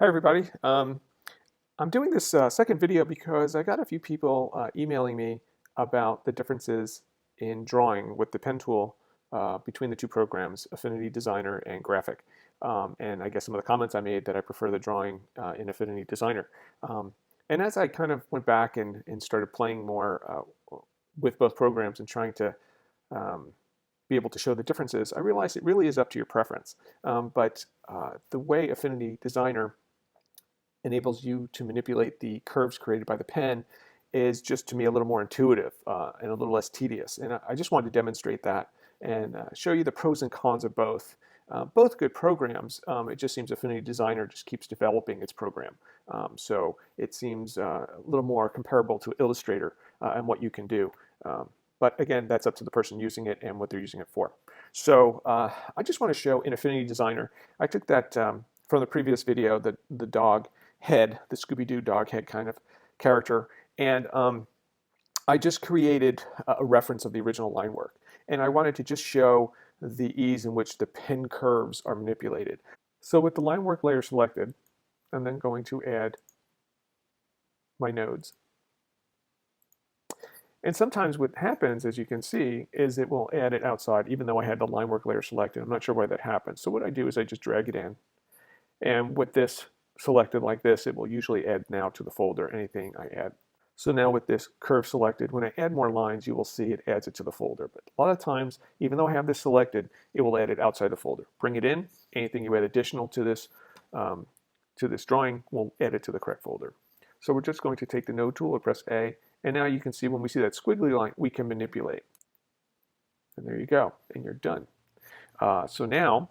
Hi everybody. I'm doing this second video because I got a few people emailing me about the differences in drawing with the pen tool between the two programs, Affinity Designer and Graphic. And I guess some of the comments I made that I prefer the drawing in Affinity Designer. And as I kind of went back and started playing more with both programs and trying to um, be able to show the differences, I realized it really is up to your preference. But the way Affinity Designer enables you to manipulate the curves created by the pen is just to me a little more intuitive and a little less tedious. And I just wanted to demonstrate that and show you the pros and cons of both. Both good programs. It just seems Affinity Designer just keeps developing its program. So it seems a little more comparable to Illustrator and what you can do. But again, that's up to the person using it and what they're using it for. So I just want to show in Affinity Designer, I took that from the previous video, the dog head, the Scooby-Doo dog head kind of character, and I just created a reference of the original line work. And I wanted to just show the ease in which the pen curves are manipulated. So with the line work layer selected, I'm then going to add my nodes. And sometimes what happens, as you can see, is it will add it outside, even though I had the line work layer selected. I'm not sure why that happens. So what I do is I just drag it in. And with this selected like this, it will usually add now to the folder, anything I add. So now with this curve selected, when I add more lines, you will see it adds it to the folder. But a lot of times, even though I have this selected, it will add it outside the folder. Bring it in, anything you add additional to this drawing will add it to the correct folder. So we're just going to take the node tool and press A, and now you can see when we see that squiggly line, we can manipulate. And there you go, and you're done. So now,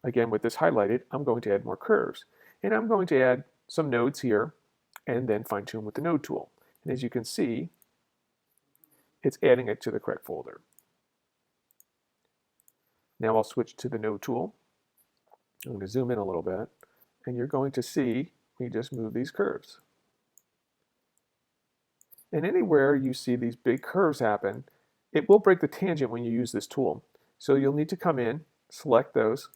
again, with this highlighted, I'm going to add more curves. And I'm going to add some nodes here and then fine tune with the node tool. And as you can see, it's adding it to the correct folder. Now I'll switch to the node tool. I'm going to zoom in a little bit, and you're going to see we just move these curves. And anywhere you see these big curves happen, it will break the tangent when you use this tool. So you'll need to come in, select those,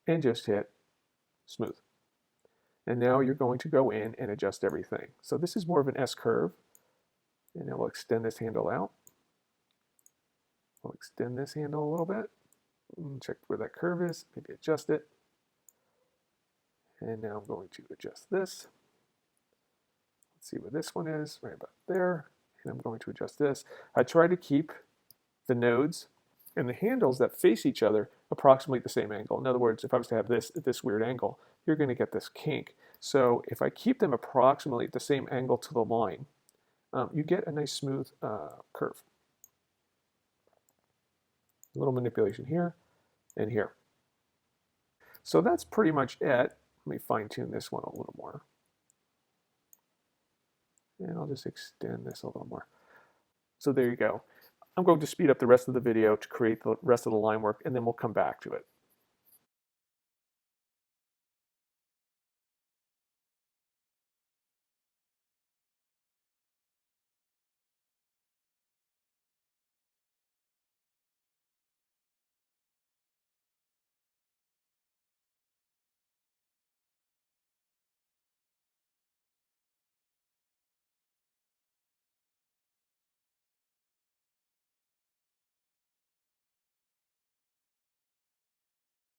and just hit smooth. And now you're going to go in and adjust everything. So this is more of an S curve. And now we'll extend this handle out. We'll extend this handle a little bit. Check where that curve is, maybe adjust it. And now I'm going to adjust this. Let's see where this one is, right about there. And I'm going to adjust this. I try to keep the nodes and the handles that face each other approximately the same angle. In other words, if I was to have this at this weird angle, you're going to get this kink. So if I keep them approximately at the same angle to the line, you get a nice smooth curve. A little manipulation here and here. So that's pretty much it. Let me fine tune this one a little more. And I'll just extend this a little more. So there you go. I'm going to speed up the rest of the video to create the rest of the line work, and then we'll come back to it.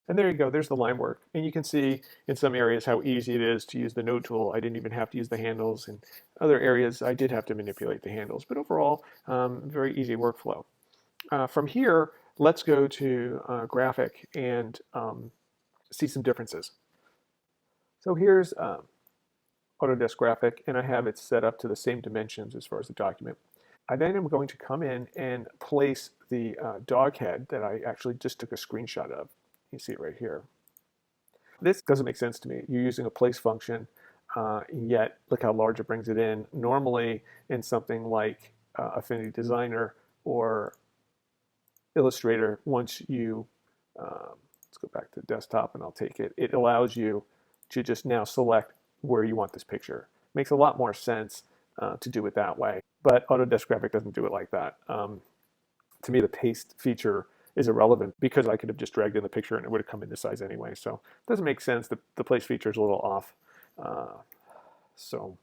And there you go, there's the line work. And you can see in some areas how easy it is to use the node tool. I didn't even have to use the handles. In other areas, I did have to manipulate the handles. But overall, very easy workflow. From here, let's go to graphic and see some differences. So here's Autodesk Graphic, and I have it set up to the same dimensions as far as the document. I then am going to come in and place the dog head that I actually just took a screenshot of. You see it right here. This doesn't make sense to me. You're using a place function, yet look how large it brings it in. Normally, in something like Affinity Designer or Illustrator, once you, let's go back to desktop and I'll take it, it allows you to just now select where you want this picture. Makes a lot more sense to do it that way. But Autodesk Graphic doesn't do it like that. To me, the paste feature is irrelevant because I could have just dragged in the picture and it would have come in this size anyway. So it doesn't make sense. The place feature is a little off. So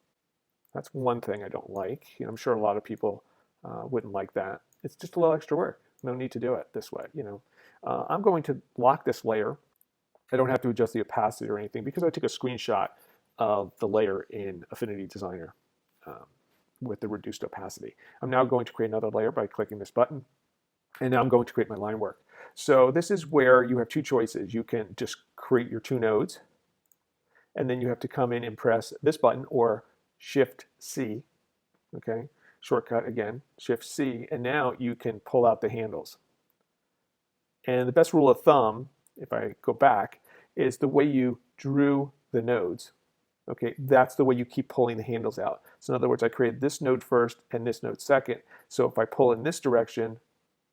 that's one thing I don't like. You know, I'm sure a lot of people wouldn't like that. It's just a little extra work. No need to do it this way. You know, I'm going to lock this layer. I don't have to adjust the opacity or anything because I took a screenshot of the layer in Affinity Designer with the reduced opacity. I'm now going to create another layer by clicking this button, and now I'm going to create my line work. So this is where you have two choices. You can just create your two nodes, and then you have to come in and press this button or Shift C, okay? Shortcut again, Shift C, and now you can pull out the handles. And the best rule of thumb, if I go back, is the way you drew the nodes. Okay, that's the way you keep pulling the handles out. So in other words, I created this node first and this node second. So if I pull in this direction,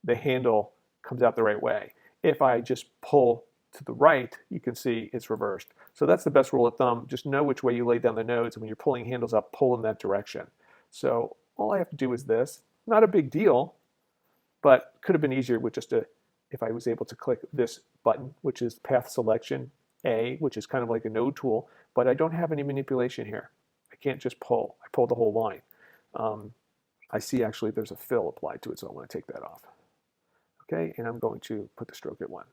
the handle comes out the right way. If I just pull to the right, you can see it's reversed. So that's the best rule of thumb. Just know which way you lay down the nodes, and when you're pulling handles up, pull in that direction. So all I have to do is this. Not a big deal, but could have been easier with just if I was able to click this button, which is path selection A, which is kind of like a node tool, but I don't have any manipulation here. I can't just pull. I pulled the whole line. I see actually there's a fill applied to it, so I want to take that off. Okay, and I'm going to put the stroke at 1.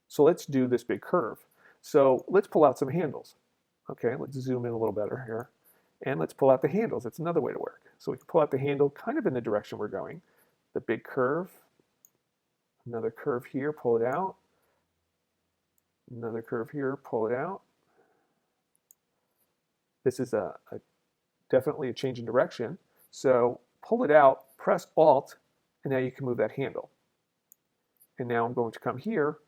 So let's do this big curve. So let's pull out some handles. Okay, let's zoom in a little better here. And let's pull out the handles. That's another way to work. So we can pull out the handle kind of in the direction we're going. The big curve, another curve here, pull it out. Another curve here, pull it out. This is definitely a change in direction. So pull it out, press Alt, and now you can move that handle. And now I'm going to come here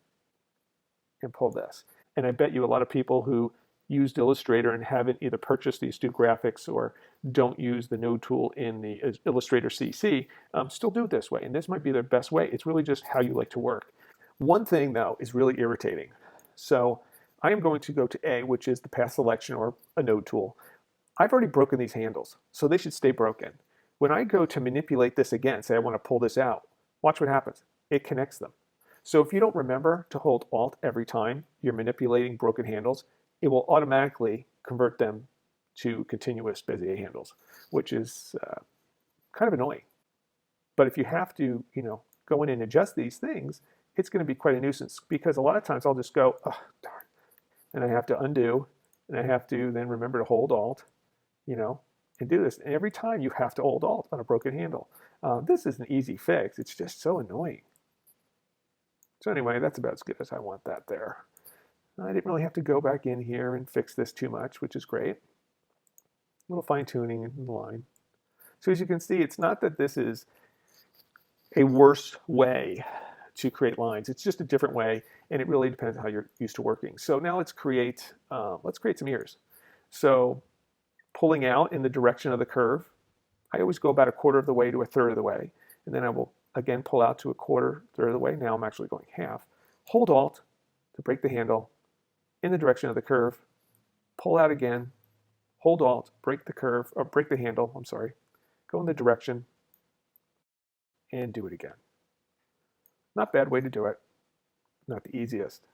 and pull this. And I bet you a lot of people who used Illustrator and haven't either purchased the Astute Graphics or don't use the node tool in the Illustrator CC still do it this way. And this might be their best way. It's really just how you like to work. One thing, though, is really irritating. So I am going to go to A, which is the path selection or a node tool. I've already broken these handles, so they should stay broken. When I go to manipulate this again, say I want to pull this out, watch what happens. It connects them. So if you don't remember to hold Alt every time you're manipulating broken handles, it will automatically convert them to continuous Bezier handles, which is kind of annoying. But if you have to, go in and adjust these things, it's going to be quite a nuisance because a lot of times I'll just go, oh, darn, and I have to undo, and I have to then remember to hold Alt, and do this. And every time you have to hold Alt on a broken handle. This is an easy fix. It's just so annoying. So anyway, that's about as good as I want that there. I didn't really have to go back in here and fix this too much, which is great. A little fine tuning in the line. So as you can see, it's not that this is a worse way to create lines. It's just a different way, and it really depends on how you're used to working. So now let's create some ears. So pulling out in the direction of the curve, I always go about 1/4 of the way to 1/3 of the way, and then I will again pull out to 1/4, 1/3 of the way. Now I'm actually going half. Hold Alt to break the handle in the direction of the curve, pull out again, hold Alt, break the curve, or break the handle, I'm sorry, go in the direction, and do it again. Not a bad way to do it, not the easiest.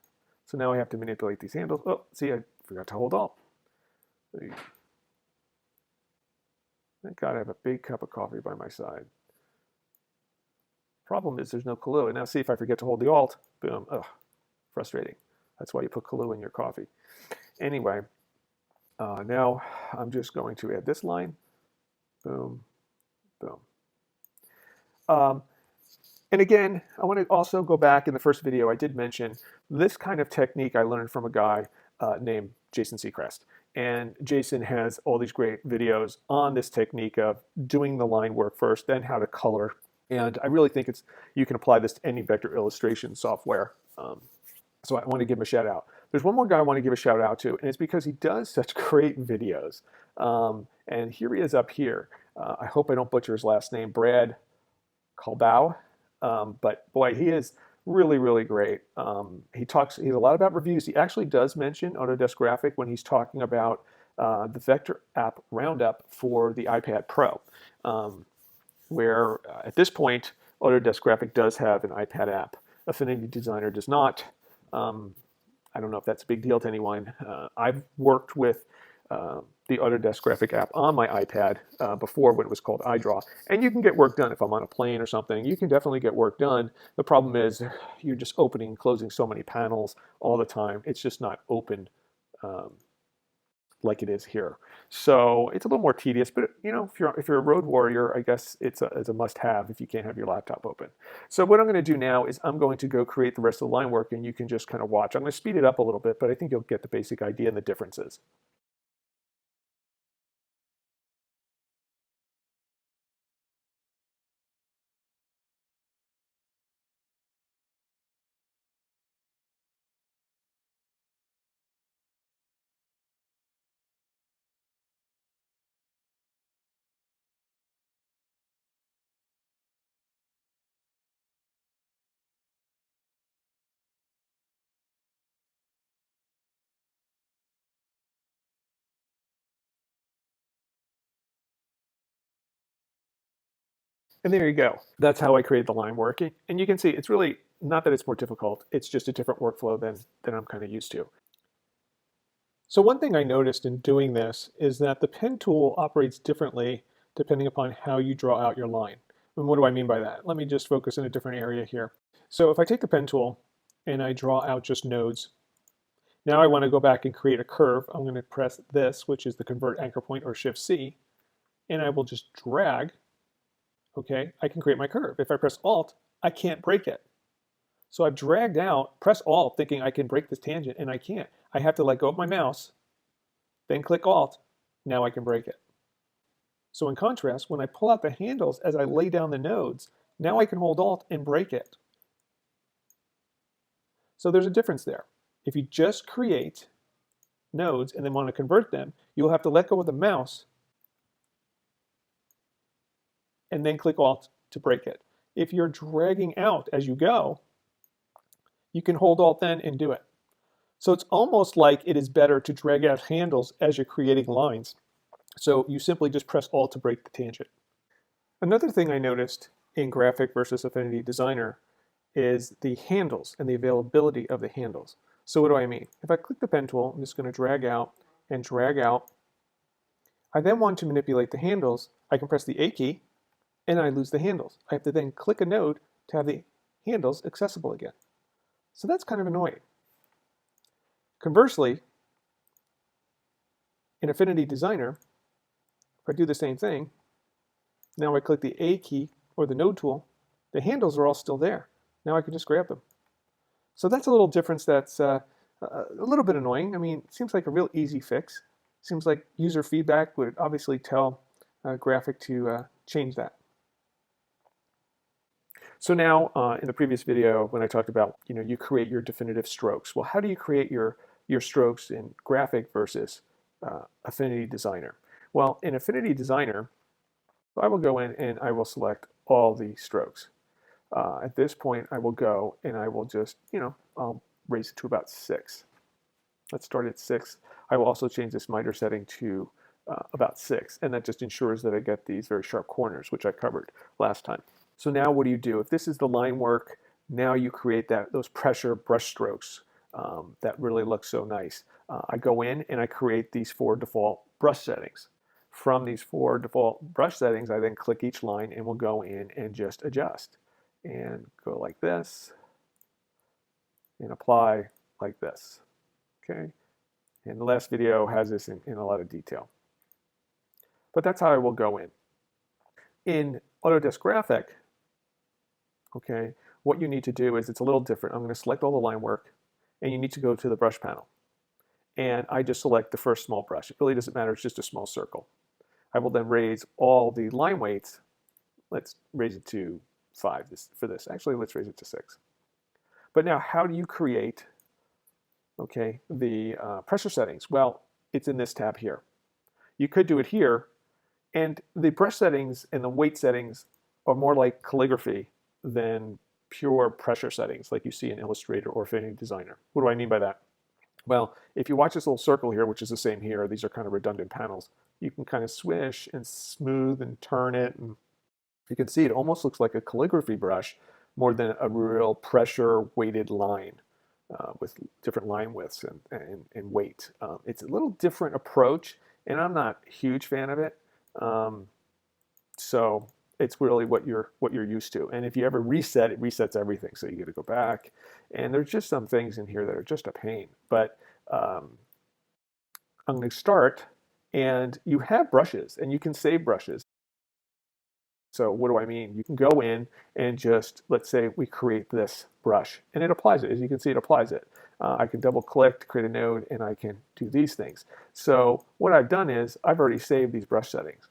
So now I have to manipulate these handles. Oh, see, I forgot to hold Alt. Thank God I have a big cup of coffee by my side. Problem is there's no Kahlua. Now see if I forget to hold the Alt, boom, ugh, frustrating. That's why you put Kahlua in your coffee. Anyway, now I'm just going to add this line, boom, boom. And again, I want to also go back in the first video, I did mention this kind of technique I learned from a guy named Jason Seacrest. And Jason has all these great videos on this technique of doing the line work first, then how to color. And I really think you can apply this to any vector illustration software. So I want to give him a shout out. There's one more guy I want to give a shout out to, and it's because he does such great videos. And here he is up here. I hope I don't butcher his last name, Brad Kalbau. But boy, he is really, really great. He's a lot about reviews. He actually does mention Autodesk Graphic when he's talking about the Vector app roundup for the iPad Pro, where at this point, Autodesk Graphic does have an iPad app. Affinity Designer does not. I don't know if that's a big deal to anyone. I've worked with the Autodesk graphic app on my iPad before when it was called iDraw. And you can get work done if I'm on a plane or something. You can definitely get work done. The problem is you're just opening and closing so many panels all the time. It's just not open um, like it is here. So it's a little more tedious, but you know, if you're a road warrior, I guess it's a must-have if you can't have your laptop open. So what I'm going to do now is I'm going to go create the rest of the line work, and you can just kind of watch. I'm going to speed it up a little bit, but I think you'll get the basic idea and the differences. And there you go. That's how I create the line work. And you can see it's really not that it's more difficult. It's just a different workflow than I'm kind of used to. So one thing I noticed in doing this is that the pen tool operates differently depending upon how you draw out your line. And what do I mean by that? Let me just focus in a different area here. So if I take the pen tool and I draw out just nodes, now I want to go back and create a curve. I'm going to press this, which is the convert anchor point or Shift C, and I will just drag. Okay, I can create my curve. If I press Alt, I can't break it. So I've dragged out, press Alt, thinking I can break this tangent, and I can't. I have to let go of my mouse, then click Alt. Now I can break it. So in contrast, when I pull out the handles as I lay down the nodes, now I can hold Alt and break it. So there's a difference there. If you just create nodes and then want to convert them, you'll have to let go of the mouse and then click Alt to break it. If you're dragging out as you go, you can hold Alt then and do it. So it's almost like it is better to drag out handles as you're creating lines. So you simply just press Alt to break the tangent. Another thing I noticed in Graphic versus Affinity Designer is the handles and the availability of the handles. So what do I mean? If I click the pen tool, I'm just going to drag out and drag out. I then want to manipulate the handles. I can press the A key and I lose the handles. I have to then click a node to have the handles accessible again. So that's kind of annoying. Conversely, in Affinity Designer, if I do the same thing, now I click the A key or the node tool, the handles are all still there. Now I can just grab them. So that's a little difference that's a little bit annoying. I mean, it seems like a real easy fix. Seems like user feedback would obviously tell Graphic to change that. So now in the previous video when I talked about, you create your definitive strokes. Well, how do you create your strokes in Graphic versus Affinity Designer? Well, in Affinity Designer, I will go in and I will select all the strokes. At this point, I will go and I will just, I'll raise it to about 6. Let's start at 6. I will also change this miter setting to about 6, and that just ensures that I get these very sharp corners, which I covered last time. So now what do? If this is the line work, now you create those pressure brush strokes that really look so nice. I go in and I create these 4 default brush settings. From these 4 default brush settings, I then click each line and will go in and just adjust. And go like this, and apply like this, okay? And the last video has this in a lot of detail. But that's how I will go in. In Autodesk Graphic, okay, what you need to do is it's a little different. I'm going to select all the line work, and you need to go to the brush panel. And I just select the first small brush. It really doesn't matter, it's just a small circle. I will then raise all the line weights. Let's raise it to 5 for this. Actually, let's raise it to 6. But now, how do you create, okay, the pressure settings? Well, it's in this tab here. You could do it here, and the brush settings and the weight settings are more like calligraphy than pure pressure settings like you see in Illustrator or Affinity Designer. What do I mean by that? Well, if you watch this little circle here, which is the same here, these are kind of redundant panels, you can kind of swish and smooth and turn it, and you can see it almost looks like a calligraphy brush, more than a real pressure weighted line with different line widths and weight. It's a little different approach, and I'm not a huge fan of it. Um, so it's really what you're used to. And if you ever reset, it resets everything. So you got to go back. And there's just some things in here that are just a pain. But I'm going to start, and you have brushes, and you can save brushes. So what do I mean? You can go in and just, let's say we create this brush, and it applies it. As you can see, it applies it. I can double click to create a node, and I can do these things. So what I've done is I've already saved these brush settings.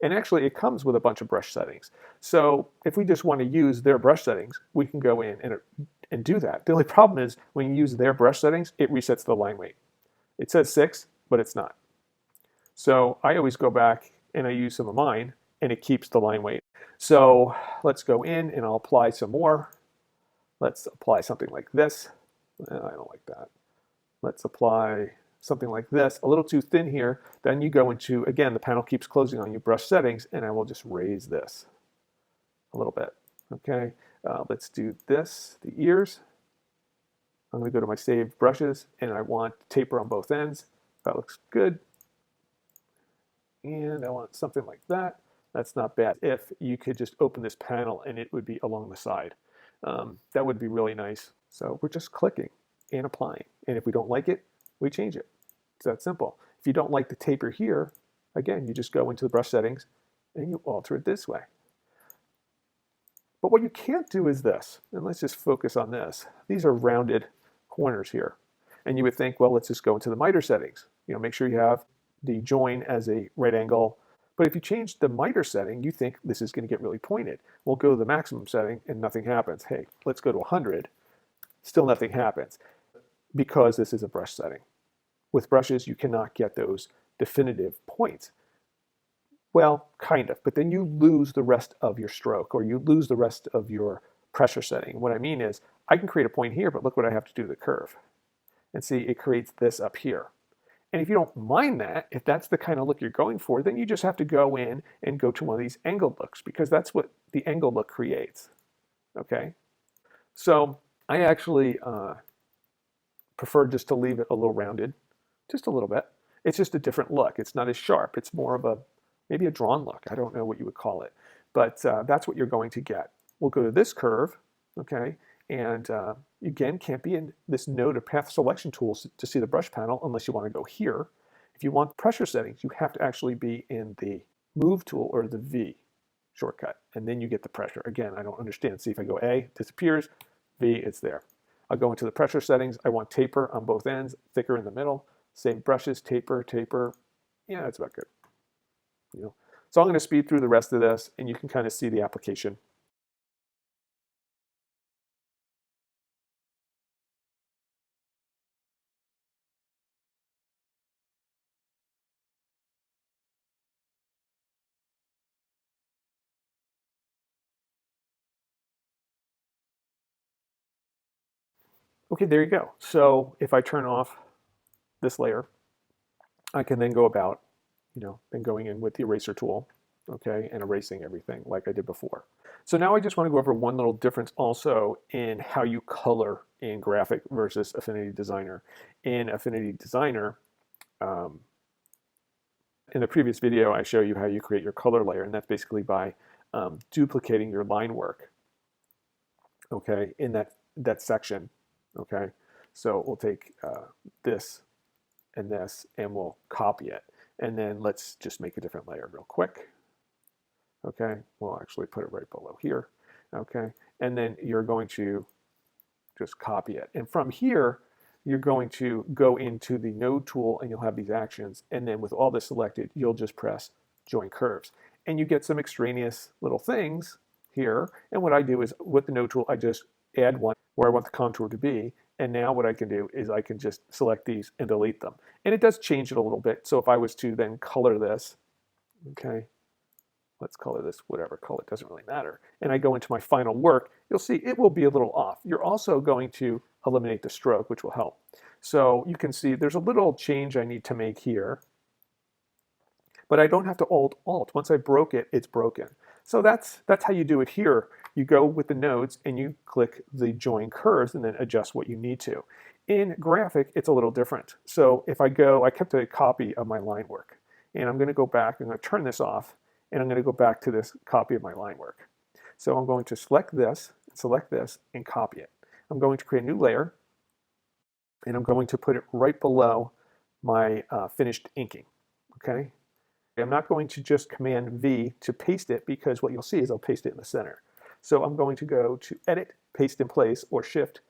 And actually, it comes with a bunch of brush settings. So if we just want to use their brush settings, we can go in and do that. The only problem is when you use their brush settings, it resets the line weight. It says 6, but it's not. So I always go back and I use some of mine, and it keeps the line weight. So let's go in and I'll apply some more. Let's apply something like this. I don't like that. Let's apply something like this, a little too thin here. Then you go into, again, the panel keeps closing on you, brush settings, and I will just raise this a little bit. Okay, let's do this, the ears. I'm going to go to my saved brushes, and I want taper on both ends. That looks good. And I want something like that. That's not bad. If you could just open this panel and it would be along the side. That would be really nice. So we're just clicking and applying. And if we don't like it, we change it. It's that simple. If you don't like the taper here, again, you just go into the brush settings and you alter it this way. But what you can't do is this, and let's just focus on this. These are rounded corners here. And you would think, well, let's just go into the miter settings. Make sure you have the join as a right angle. But if you change the miter setting, you think this is going to get really pointed. We'll go to the maximum setting and nothing happens. Hey, let's go to 100. Still nothing happens because this is a brush setting. With brushes, you cannot get those definitive points. Well, kind of, but then you lose the rest of your stroke, or you lose the rest of your pressure setting. What I mean is, I can create a point here, but look what I have to do to the curve. And see, it creates this up here. And if you don't mind that, if that's the kind of look you're going for, then you just have to go in and go to one of these angled looks, because that's what the angled look creates. Okay? So I actually prefer just to leave it a little rounded, just a little bit. It's just a different look. It's not as sharp. It's more of maybe a drawn look. I don't know what you would call it. But that's what you're going to get. We'll go to this curve, okay? And again, can't be in this node or path selection tools to see the brush panel unless you want to go here. If you want pressure settings, you have to actually be in the move tool or the V shortcut, and then you get the pressure. Again, I don't understand. See, if I go A, disappears, V, it's there. I'll go into the pressure settings. I want taper on both ends, thicker in the middle. Save brushes, taper, taper. Yeah, that's about good. So I'm going to speed through the rest of this, and you can kind of see the application. Okay, there you go. So if I turn off this layer, I can then go about, then going in with the eraser tool, okay, and erasing everything like I did before. So now I just want to go over one little difference also in how you color in Graphic versus Affinity Designer. In Affinity Designer, in the previous video, I show you how you create your color layer, and that's basically by duplicating your line work, okay, in that section, okay. So we'll take this and this, and we'll copy it. And then let's just make a different layer real quick. Okay, we'll actually put it right below here. Okay, and then you're going to just copy it. And from here, you're going to go into the node tool, and you'll have these actions. And then with all this selected, you'll just press join curves. And you get some extraneous little things here. And what I do is with the node tool, I just add one where I want the contour to be. And now what I can do is I can just select these and delete them. And it does change it a little bit. So if I was to then color this, okay, let's color this whatever color, it doesn't really matter. And I go into my final work, you'll see it will be a little off. You're also going to eliminate the stroke, which will help. So you can see there's a little change I need to make here. But I don't have to Alt. Once I broke it, it's broken. So that's how you do it here You go with the nodes and you click the join curves and then adjust what you need to. In graphic, it's a little different. So if I kept a copy of my line work, and I'm going to go back, I'm going to turn this off, and I'm going to go back to this copy of my line work. So I'm going to select this, and copy it. I'm going to create a new layer, and I'm going to put it right below my finished inking, okay? I'm not going to just Command V to paste it, because what you'll see is I'll paste it in the center. So I'm going to go to Edit, Paste in Place, or Shift,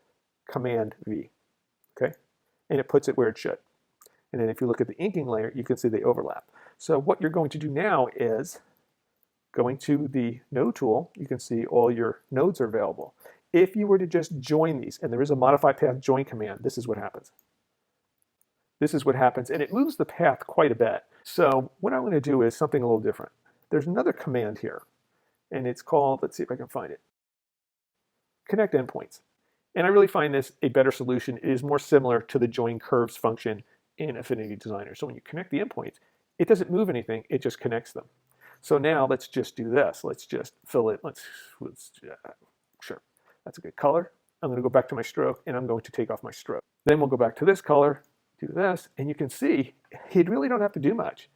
Command V, okay? And it puts it where it should. And then if you look at the inking layer, you can see they overlap. So what you're going to do now is going to the node tool, you can see all your nodes are available. If you were to just join these, and there is a modify path join command, this is what happens. This is what happens, and it moves the path quite a bit. So what I'm going to do is something a little different. There's another command here, and it's called, let's see if I can find it, connect endpoints. And I really find this a better solution. It is more similar to the join curves function in Affinity Designer. So when you connect the endpoints, it doesn't move anything, it just connects them. So now let's just do this. Let's just fill it. Sure, that's a good color. I'm going to go back to my stroke, and I'm going to take off my stroke. Then we'll go back to this color, do this, and you can see you really don't have to do much.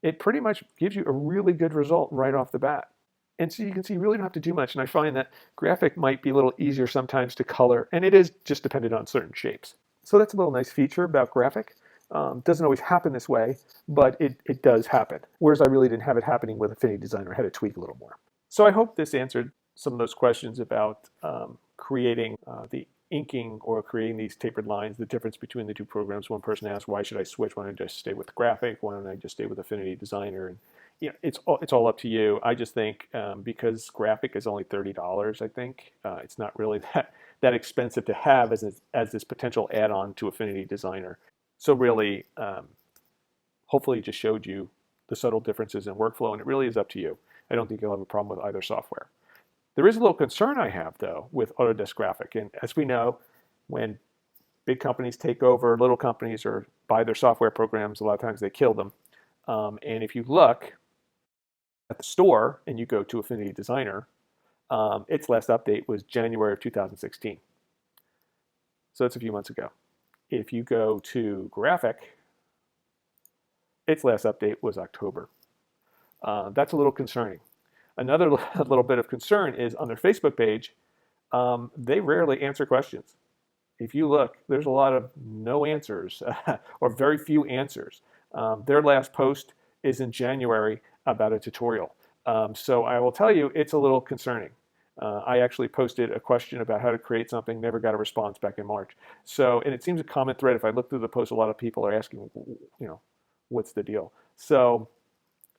It pretty much gives you a really good result right off the bat. And so you can see you really don't have to do much, and I find that graphic might be a little easier sometimes to color, and it is just dependent on certain shapes. So that's a little nice feature about graphic. Doesn't always happen this way, but it does happen. Whereas I really didn't have it happening with Affinity Designer. I had to tweak a little more. So I hope this answered some of those questions about creating the inking or creating these tapered lines, the difference between the two programs. One person asked, why should I switch? Why don't I just stay with graphic? Why don't I just stay with Affinity Designer? And it's all up to you. I just think because graphic is only $30, I think it's not really that expensive to have as this potential add-on to Affinity Designer. So really, hopefully it just showed you the subtle differences in workflow, and it really is up to you. I don't think you'll have a problem with either software. There is a little concern I have, though, with Autodesk Graphic. And as we know, when big companies take over little companies or buy their software programs, a lot of times they kill them. And if you look at the store and you go to Affinity Designer, its last update was January of 2016. So that's a few months ago. If you go to graphic, its last update was October. That's a little concerning. Another little bit of concern is on their Facebook page, they rarely answer questions. If you look, there's a lot of no answers or very few answers. Their last post is in January about a tutorial. So I will tell you, it's a little concerning. I actually posted a question about how to create something, never got a response back in March. So, and it seems a common thread. If I look through the post, a lot of people are asking, what's the deal? So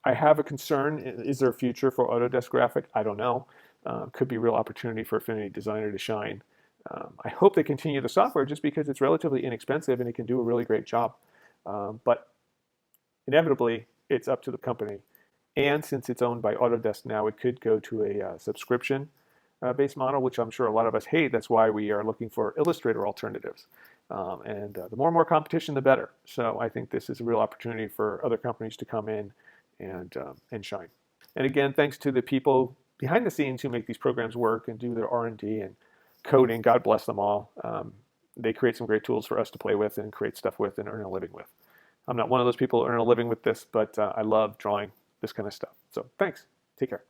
I have a concern. Is there a future for Autodesk Graphic? I don't know. Could be a real opportunity for Affinity Designer to shine. I hope they continue the software just because it's relatively inexpensive and it can do a really great job. But inevitably, it's up to the company. And since it's owned by Autodesk now, it could go to a subscription-based model, which I'm sure a lot of us hate. That's why we are looking for Illustrator alternatives. The more and more competition, the better. So I think this is a real opportunity for other companies to come in and shine. And again, thanks to the people behind the scenes who make these programs work and do their R&D and coding. God bless them all. They create some great tools for us to play with and create stuff with and earn a living with. I'm not one of those people who earn a living with this, but I love drawing this kind of stuff. So thanks. Take care.